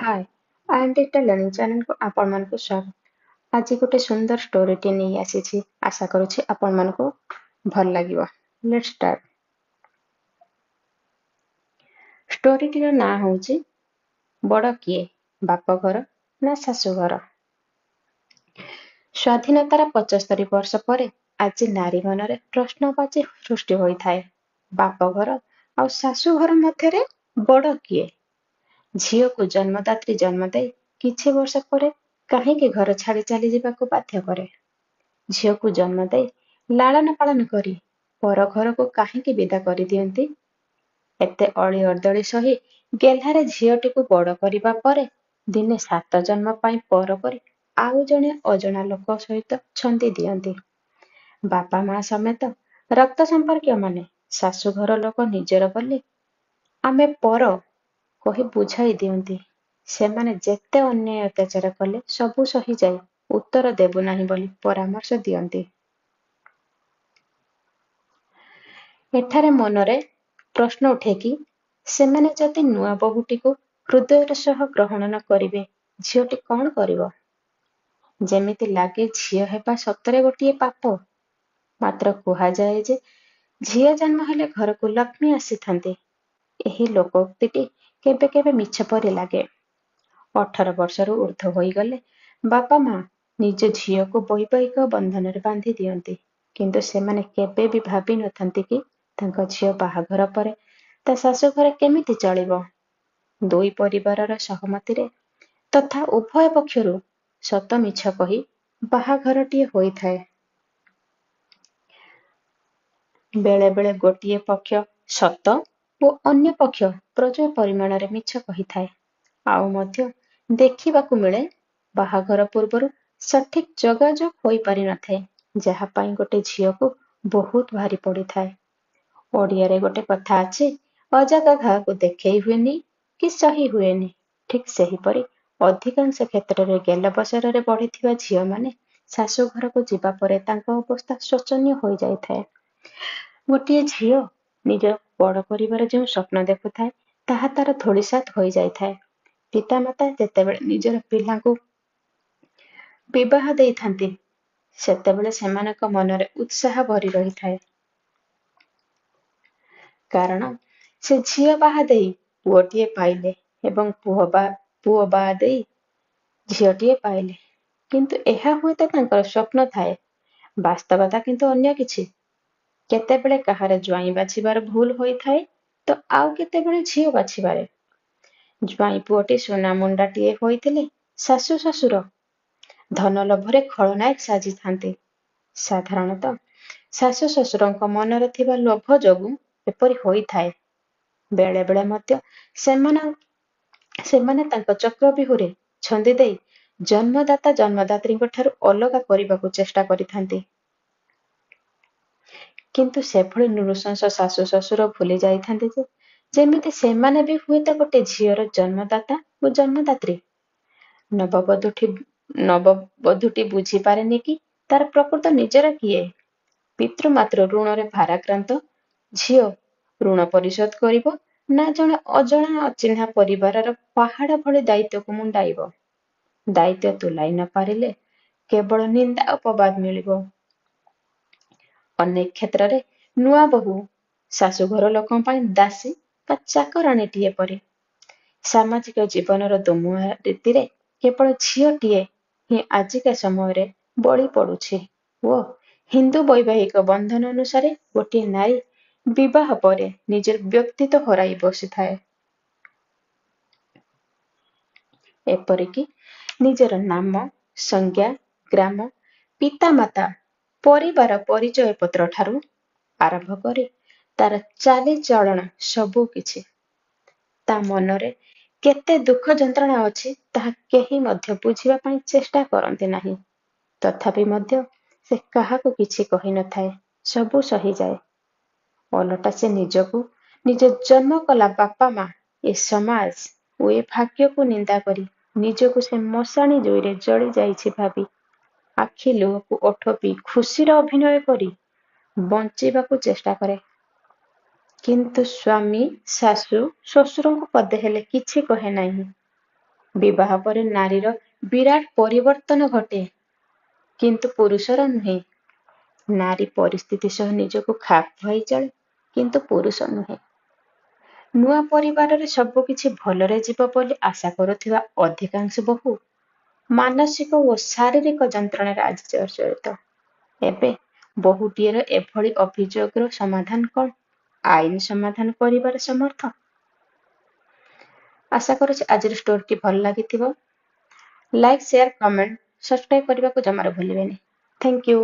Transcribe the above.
Hi I digital learning ଚ୍ୟାନେଲକୁ ଆପଣମାନଙ୍କୁ ସ୍ୱାଗତ। ଆଜି ଗୋଟେ ସୁନ୍ଦର ଷ୍ଟୋରିଟି ନେଇ ଆସିଛି। ଆଶା କରୁଛି ଆପଣମାନଙ୍କୁ ଭଲ ଲାଗିବ। Let's start. ଷ୍ଟୋରିଟିର ନାଁ ହେଉଛି ବଡ଼ କିଏ, ବାପ ଘର ନା ଶାଶୁ ଘର। ସ୍ୱାଧୀନତାର 75 ବର୍ଷ ପରେ ଆଜି ନାରୀ ମନରେ ପ୍ରଶ୍ନବାଚୀ ସୃଷ୍ଟି ହୋଇଥାଏ। ବାପ ଘର ଆଉ ଶାଶୁ ଘର ମଧ୍ୟରେ ବଡ଼ କିଏ? ଝିଅକୁ ଜନ୍ମଦାତ୍ରୀ ଜନ୍ମ ଦେଇ କିଛି ବର୍ଷ ପରେ କାହିଁକି ଘର ଛାଡ଼ି ଚାଲିଯିବାକୁ ବାଧ୍ୟ କରେ? ଝିଅକୁ ଜନ୍ମ ଦେଇ ଲାଳନ ପାଳନ କରି ପର ଘରକୁ କାହିଁକି ବିଦା କରିଦିଅନ୍ତି? ଏତେ ଅଳି ଅର୍ଦ୍ଦଳି ସହି ଗେହ୍ଲାରେ ଝିଅଟିକୁ ବଡ଼ କରିବା ପରେ ଦିନେ 7 ଜନ୍ମ ପାଇଁ ପର କରି ଆଉ ଜଣେ ଅଜଣା ଲୋକ ସହିତ ଛନ୍ଦି ଦିଅନ୍ତି। ବାପା ମା ସମେତ ରକ୍ତ ସମ୍ପର୍କୀୟମାନେ ଶାଶୁଘର ଲୋକ ନିଜର ବୋଲି ଆମେ ପର କହି ବୁଝାଇ ଦିଅନ୍ତି। ସେମାନେ ଯେତେ ଅନ୍ୟାୟ ଅତ୍ୟାଚାର କଲେ ସବୁ ସହିଯାଇ ଉତ୍ତର ଦେବୁ ନାହିଁ ବୋଲି ପରାମର୍ଶ ଦିଅନ୍ତି। ଏଠାରେ ମନରେ ପ୍ରଶ୍ନ ଉଠେ କି ସେମାନେ ଯଦି ନୂଆ ବୋହୂଟିକୁ ହୃଦୟର ସହ ଗ୍ରହଣ ନ କରିବେ, ଝିଅଟି କ'ଣ କରିବ? ଯେମିତି ଲାଗେ ଝିଅ ହେବା ସତରେ ଗୋଟିଏ ପାପ। ମାତ୍ର କୁହାଯାଏ ଯେ ଝିଅ ଜନ୍ମ ହେଲେ ଘରକୁ ଲକ୍ଷ୍ମୀ ଆସିଥାନ୍ତି। ଏହି ଲୋକୋକ୍ତିଟି କେବେ କେବେ ମିଛ ପରି ଲାଗେ। 18 ବର୍ଷରୁ ଉର୍ଦ୍ଧ୍ୱ ହୋଇଗଲେ ବାପା ମା ନିଜ ଝିଅକୁ ବୈବାହିକ ବନ୍ଧନରେ ବାନ୍ଧି ଦିଅନ୍ତି। କିନ୍ତୁ ସେମାନେ କେବେ ବି ଭାବି ନଥାନ୍ତି କି ତାଙ୍କ ଝିଅ ବାହାଘର ପରେ ତା ଶାଶୁ ଘରେ କେମିତି ଚଳିବ। ଦୁଇ ପରିବାରର ସହମତିରେ ତଥା ଉଭୟ ପକ୍ଷରୁ ସତ ମିଛ କହି ବାହାଘରଟିଏ ହୋଇଥାଏ। ବେଳେ ବେଳେ ଗୋଟିଏ ପକ୍ଷ ସତ ଓ ଅନ୍ୟ ପକ୍ଷ ପ୍ରଚୁର ପରିମାଣରେ ମିଛ କହିଥାଏ। ଆଉ ମଧ୍ୟ ଦେଖିବାକୁ ମିଳେ ବାହାଘର ପୂର୍ବରୁ ସଠିକ୍ ଯୋଗାଯୋଗ ହୋଇପାରିନଥାଏ, ଯାହା ପାଇଁ ଗୋଟେ ଝିଅକୁ ବହୁତ ଭାରି ପଡ଼ିଥାଏ। ଓଡ଼ିଆରେ ଗୋଟେ କଥା ଅଛି, ଅଜାଗା ଘାକୁ ଦେଖେଇ ହୁଏନି କି ସହି ହୁଏନି। ଠିକ୍ ସେହିପରି ଅଧିକାଂଶ କ୍ଷେତ୍ରରେ ଗେଲବସରରେ ବଢ଼ିଥିବା ଝିଅମାନେ ଶାଶୁ ଘରକୁ ଯିବା ପରେ ତାଙ୍କ ଅବସ୍ଥା ଶୋଚନୀୟ ହୋଇଯାଇଥାଏ। ଗୋଟିଏ ଝିଅ ନିଜ ବଡ଼ କରିବାର ଯେଉଁ ସ୍ୱପ୍ନ ଦେଖୁଥାଏ, ତାହା ତାର ଧୂଳିସାତ୍ ହୋଇଯାଇଥାଏ। ପିତାମାତା ଯେତେବେଳେ ନିଜର ପିଲାଙ୍କୁ ବିବାହ ଦେଇଥାନ୍ତି, ସେତେବେଳେ ସେମାନଙ୍କ ମନରେ ଉତ୍ସାହ ଭରି ରହିଥାଏ। କାରଣ ସେ ଝିଅ ବାହା ଦେଇ ପୁଅଟିଏ ପାଇଲେ ଏବଂ ପୁଅ ବାହା ଦେଇ ଝିଅଟିଏ ପାଇଲେ। କିନ୍ତୁ ଏହା ହୁଏତ ତାଙ୍କର ସ୍ୱପ୍ନ ଥାଏ, ବାସ୍ତବତା କିନ୍ତୁ ଅନ୍ୟ କିଛି। କେତେବେଳେ କାହାର ଜ୍ୱାଇଁ ବାଛିବାର ଭୁଲ ହୋଇଥାଏ ତ ଆଉ କେତେବେଳେ ଝିଅ ବାଛିବାରେ। ଜ୍ୱାଇଁ ପୁଅଟି ସୁନା ମୁଣ୍ଡାଟିଏ ହୋଇଥିଲେ ଶାଶୁ ଶ୍ୱଶୁର ଧନ ଲୋଭରେ ଖଳନାୟକ ସାଜିଥାନ୍ତି। ସାଧାରଣତଃ ଶାଶୁ ଶ୍ୱଶୁରଙ୍କ ମନରେ ଥିବା ଲୋଭ ଯୋଗୁଁ ଏପରି ହୋଇଥାଏ। ବେଳେ ବେଳେ ମଧ୍ୟ ସେମାନେ ତାଙ୍କ ଚକ୍ରବ୍ୟୂହରେ ଛନ୍ଦି ଦେଇ ଜନ୍ମଦାତା ଜନ୍ମଦାତ୍ରୀଙ୍କ ଠାରୁ ଅଲଗା କରିବାକୁ ଚେଷ୍ଟା କରିଥାନ୍ତି। କିନ୍ତୁ ସେଭଳି ନୃଶଂସ ଶାଶୁ ଶ୍ୱଶୁର ଭୁଲି ଯାଇଥାନ୍ତି ଯେ ଯେମିତି ସେମାନେ ବି ହୁଏତ ଗୋଟେ ଝିଅର ଜନ୍ମଦାତା ଓ ଜନ୍ମଦାତ୍ରୀ। ନବବଧୂଟି ବୁଝିପାରେନି କି ତାର ପ୍ରକୃତ ନିଜର କିଏ। ପିତୃମାତୃ ଋଣରେ ଭାରାକ୍ରାନ୍ତ ଝିଅ ଋଣ ପରିଶୋଧ କରିବ ନା ଜଣେ ଅଜଣା ଅଚିହ୍ନା ପରିବାରର ପାହାଡ଼ ଭଳି ଦାୟିତ୍ୱକୁ ମୁଣ୍ଡାଇବ। ଦାୟିତ୍ୱ ତୁଲାଇ ନ ପାରିଲେ କେବଳ ନିନ୍ଦା ଅପବାଦ ମିଳିବ। ଅନେକ କ୍ଷେତ୍ରରେ ନୂଆ ବୋହୂ ଶାଶୁଘର ଲୋକଙ୍କ ପାଇଁ ଦାସୀ ବା ଚାକରାଣୀଟିଏ ପରି। ସାମାଜିକ ଜୀବନର ଦୋମୁହାଁ ରୀତିରେ କେବଳ ଝିଅଟିଏ ହିଁ ଆଜିକା ସମୟରେ ବଳି ପଡ଼ୁଛି ଓ ହିନ୍ଦୁ ବୈବାହିକ ବନ୍ଧନ ଅନୁସାରେ ଗୋଟିଏ ନାରୀ ବିବାହ ପରେ ନିଜର ବ୍ୟକ୍ତିତ୍ୱ ହରାଇ ବସିଥାଏ। ଏପରିକି ନିଜର ନାମ, ସଂଜ୍ଞା, ଗ୍ରାମ, ପିତାମାତା, ପରିବାର ପରିଚୟ ପତ୍ର ଠାରୁ ଆରମ୍ଭ କରି ତାର ଚାଲିଚଳଣ ସବୁ କିଛି। ତା ମନରେ କେତେ ଦୁଃଖ ଯନ୍ତ୍ରଣା ଅଛି ତାହା କେହି ମଧ୍ୟ ବୁଝିବା ପାଇଁ ଚେଷ୍ଟା କରନ୍ତି ନାହିଁ। ତଥାପି ମଧ୍ୟ ସେ କାହାକୁ କିଛି କହିନଥାଏ, ସବୁ ସହିଯାଏ। ଓଲଟା ସେ ନିଜକୁ, ନିଜ ଜନ୍ମ କଲା ବାପା ମା, ଏ ସମାଜ ଓ ଏ ଭାଗ୍ୟକୁ ନିନ୍ଦା କରି ନିଜକୁ ସେ ମଶାଣି ଜୁଇରେ ଜଳି ଯାଇଛି ଭାବି ଆଖି ଲୁହକୁ ଓଠ ପିଇ ଖୁସିର ଅଭିନୟ କରି ବଞ୍ଚିବାକୁ ଚେଷ୍ଟା କରେ। କିନ୍ତୁ ସ୍ୱାମୀ, ଶାଶୁ, ଶ୍ୱଶୁରଙ୍କୁ ପଦେ ହେଲେ କିଛି କହେ ନାହିଁ। ବିବାହ ପରେ ନାରୀର ବିରାଟ ପରିବର୍ତ୍ତନ ଘଟେ, କିନ୍ତୁ ପୁରୁଷର ନୁହେଁ। ନାରୀ ପରିସ୍ଥିତି ସହ ନିଜକୁ ଖାପ ଖୁଆଇ ଚଳେ, କିନ୍ତୁ ପୁରୁଷ ନୁହେଁ। ନୂଆ ପରିବାରରେ ସବୁକିଛି ଭଲରେ ଯିବ ବୋଲି ଆଶା କରୁଥିବା ଅଧିକାଂଶ ବୋହୂ ମାନସିକ ଓ ଶାରୀରିକ ଯନ୍ତ୍ରଣାରେ ଆଜି ଜର୍ଜରିତ। ଏବେ ବୋହୂଟିଏର ଏଭଳି ଅଭିଯୋଗର ସମାଧାନ କଣ? ଆଇନ ସମାଧାନ କରିବାରେ ସମର୍ଥ? ଆଶା କରୁଛି ଆଜିର ଷ୍ଟୋରିଟି ଭଲ ଲାଗିଥିବ। ଲାଇକ୍, ସେୟାର, କମେଣ୍ଟ, ସବସ୍କ୍ରାଇବ କରିବାକୁ ଜମାରୁ ଭୁଲିବେନି। Thank you.